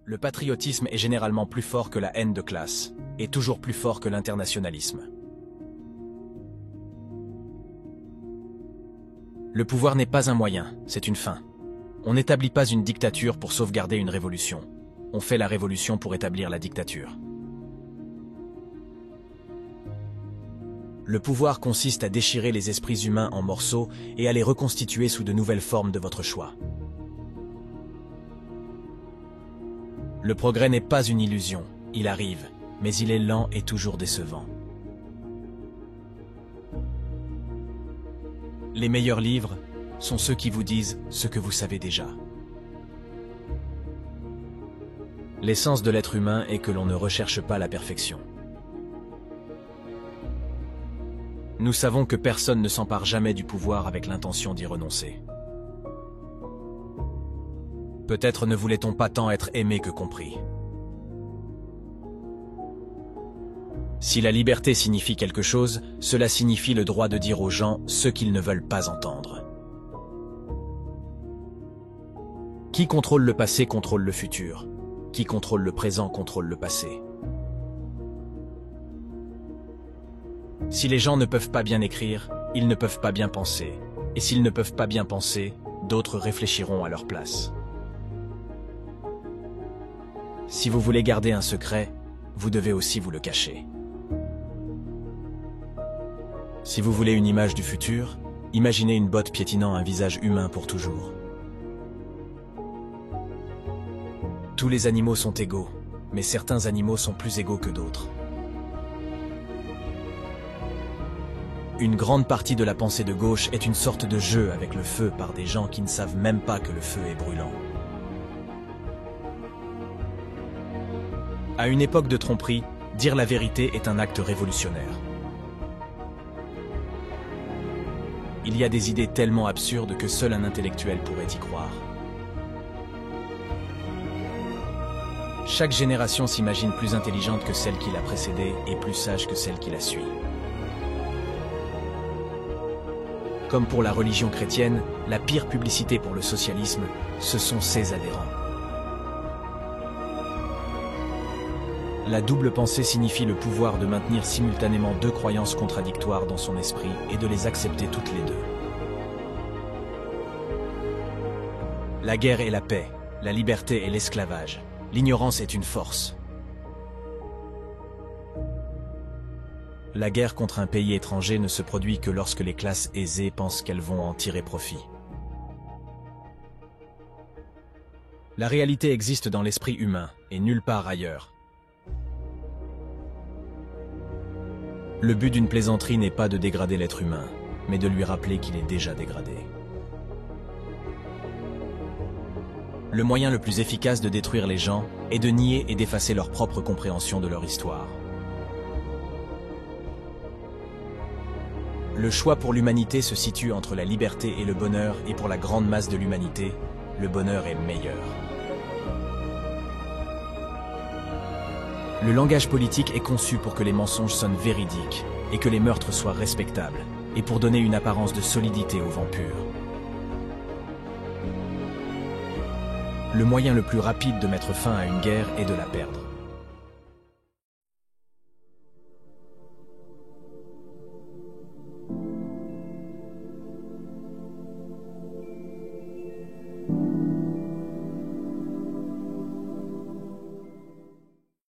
Le patriotisme est généralement plus fort que la haine de classe, et toujours plus fort que l'internationalisme. Le pouvoir n'est pas un moyen, c'est une fin. On n'établit pas une dictature pour sauvegarder une révolution. On fait la révolution pour établir la dictature. Le pouvoir consiste à déchirer les esprits humains en morceaux et à les reconstituer sous de nouvelles formes de votre choix. Le progrès n'est pas une illusion, il arrive, mais il est lent et toujours décevant. Les meilleurs livres sont ceux qui vous disent ce que vous savez déjà. L'essence de l'être humain est que l'on ne recherche pas la perfection. Nous savons que personne ne s'empare jamais du pouvoir avec l'intention d'y renoncer. Peut-être ne voulait-on pas tant être aimé que compris. Si la liberté signifie quelque chose, cela signifie le droit de dire aux gens ce qu'ils ne veulent pas entendre. Qui contrôle le passé contrôle le futur. Qui contrôle le présent contrôle le passé. Si les gens ne peuvent pas bien écrire, ils ne peuvent pas bien penser. Et s'ils ne peuvent pas bien penser, d'autres réfléchiront à leur place. Si vous voulez garder un secret, vous devez aussi vous le cacher. Si vous voulez une image du futur, imaginez une botte piétinant un visage humain pour toujours. Tous les animaux sont égaux, mais certains animaux sont plus égaux que d'autres. Une grande partie de la pensée de gauche est une sorte de jeu avec le feu par des gens qui ne savent même pas que le feu est brûlant. À une époque de tromperie, dire la vérité est un acte révolutionnaire. Il y a des idées tellement absurdes que seul un intellectuel pourrait y croire. Chaque génération s'imagine plus intelligente que celle qui l'a précédée et plus sage que celle qui la suit. Comme pour la religion chrétienne, la pire publicité pour le socialisme, ce sont ses adhérents. La double pensée signifie le pouvoir de maintenir simultanément deux croyances contradictoires dans son esprit et de les accepter toutes les deux. La guerre est la paix, la liberté est l'esclavage, l'ignorance est une force. La guerre contre un pays étranger ne se produit que lorsque les classes aisées pensent qu'elles vont en tirer profit. La réalité existe dans l'esprit humain et nulle part ailleurs. Le but d'une plaisanterie n'est pas de dégrader l'être humain, mais de lui rappeler qu'il est déjà dégradé. Le moyen le plus efficace de détruire les gens est de nier et d'effacer leur propre compréhension de leur histoire. Le choix pour l'humanité se situe entre la liberté et le bonheur, et pour la grande masse de l'humanité, le bonheur est meilleur. Le langage politique est conçu pour que les mensonges sonnent véridiques et que les meurtres soient respectables, et pour donner une apparence de solidité au vent pur. Le moyen le plus rapide de mettre fin à une guerre est de la perdre.